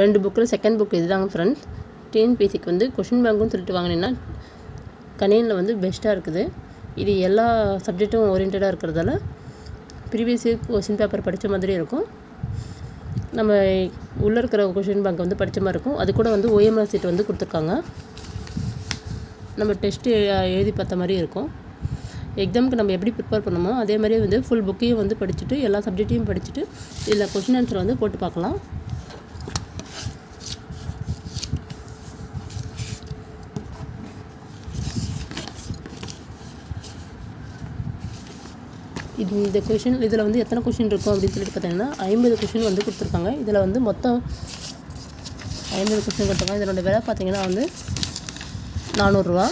2 புக்கில் second book இதுதாங்க friends. டிஎன்பிஎஸ்சிக்கு வந்து கொஷின் பேங்க்குன்னு சொல்லிட்டு வாங்கினீங்கன்னா கணினியில் வந்து பெஸ்ட்டாக இருக்குது. இது எல்லா சப்ஜெக்ட்டும் ஓரியன்டாக இருக்கிறதால ப்ரீவியஸ் இயர் கொஷின் பேப்பர் படித்த மாதிரி இருக்கும். நம்ம உள்ளே இருக்கிற கொஷின் பேங்க் வந்து படித்த மாதிரி இருக்கும். அது கூட வந்து OMR சீட் வந்து கொடுத்துருக்காங்க. நம்ம டெஸ்ட்டு எழுதி பார்த்த மாதிரி இருக்கும். எக்ஸாமுக்கு நம்ம எப்படி ப்ரிப்பேர் பண்ணணுமோ அதே மாதிரியே வந்து ஃபுல் புக்கையும் வந்து படிச்சுட்டு எல்லா சப்ஜெக்டையும் படிச்சுட்டு இதில் கொஷின் ஆன்சர் வந்து போட்டு பார்க்கலாம். இந்த கொஷின் இதில் வந்து எத்தனை கொஷின் இருக்கும் அப்படின்னு சொல்லிட்டு பார்த்தீங்கன்னா 50 கொஷின் வந்து கொடுத்துருக்காங்க. இதில் வந்து மொத்தம் 50 கொஷின் கொடுத்துருக்காங்க. இதனோட விலை பார்த்தீங்கன்னா வந்து 400 ரூபா.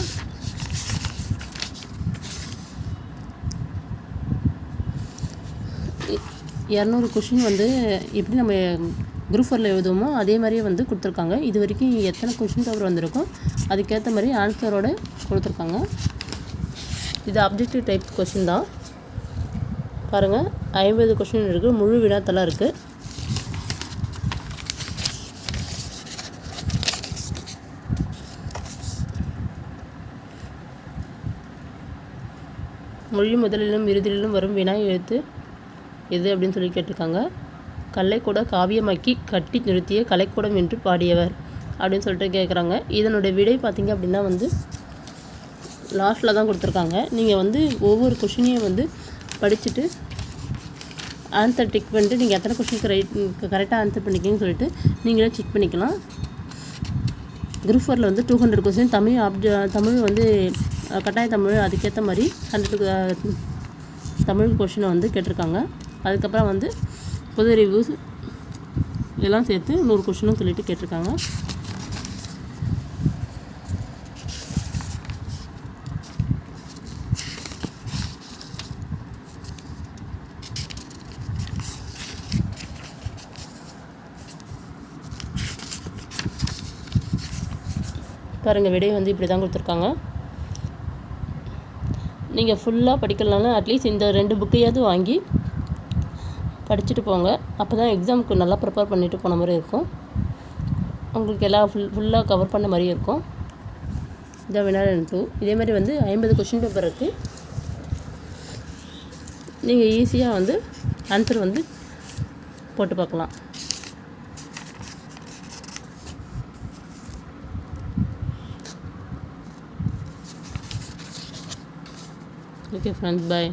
இரநூறு கொஷின் வந்து எப்படி நம்ம குரூப் 4ல் எழுதுவோமோ அதே மாதிரியே வந்து கொடுத்துருக்காங்க. இது வரைக்கும் எத்தனை கொஷின் பேப்பர் வந்திருக்கும் அதுக்கேற்ற மாதிரி ஆன்சரோடு கொடுத்துருக்காங்க. இது அப்ஜெக்டிவ் டைப் கொஷின் தான். பாருங்கள், 50 கொஷின் இருக்குது. முழு வினாத்தெல்லாம் இருக்குது. மொழி முதலிலும் இறுதியிலும் வரும் வினா எழுத்து எது அப்படின்னு சொல்லி கேட்டிருக்காங்க. கல்லைக்கூட காவியமாக்கி கட்டி நிறுத்திய கலைக்கூடம் என்று பாடியவர் அப்படின்னு சொல்லிட்டு கேட்குறாங்க. இதனுடைய விடை பார்த்திங்க அப்படின்னா வந்து லாஸ்ட்டில் தான் கொடுத்துருக்காங்க. நீங்கள் வந்து ஒவ்வொரு கொஷினையும் வந்து படிச்சுட்டு ஆன்சர் டிக் பண்ணிட்டு நீங்கள் எத்தனை கொஷினுக்கு கரெக்டாக ஆன்சர் பண்ணிக்கிங்கன்னு சொல்லிட்டு நீங்களே செக் பண்ணிக்கலாம். குரூப் 4ல் வந்து 200 கொஷின் தமிழ் வந்து கட்டாய தமிழ் அதுக்கேற்ற மாதிரி 100 தமிழ் கொஷினை வந்து கேட்டிருக்காங்க. அதுக்கப்புறம் வந்து பொது ரிவ்யூஸ் இதெல்லாம் சேர்த்து 100 கொஷினும் சொல்லிட்டு கேட்டிருக்காங்க. பாருங்கள், விடை வந்து இப்படி தான் கொடுத்துருக்காங்க. நீங்கள் ஃபுல்லாக படிக்கலனாலும் அட்லீஸ்ட் இந்த 2 புக்கையாவது வாங்கி படிச்சுட்டு போங்க. அப்போ தான் எக்ஸாமுக்கு நல்லா ப்ரிப்பேர் பண்ணிவிட்டு போன மாதிரி இருக்கும். உங்களுக்கு எல்லாம் ஃபுல்லாக கவர் பண்ண மாதிரி இருக்கும். இதான் வினாடி 2. இதே மாதிரி வந்து 50 கொஷின் பேப்பர் இருக்குது. நீங்கள் ஈஸியாக வந்து ஆன்சர் வந்து போட்டு பார்க்கலாம். Okay friends, bye.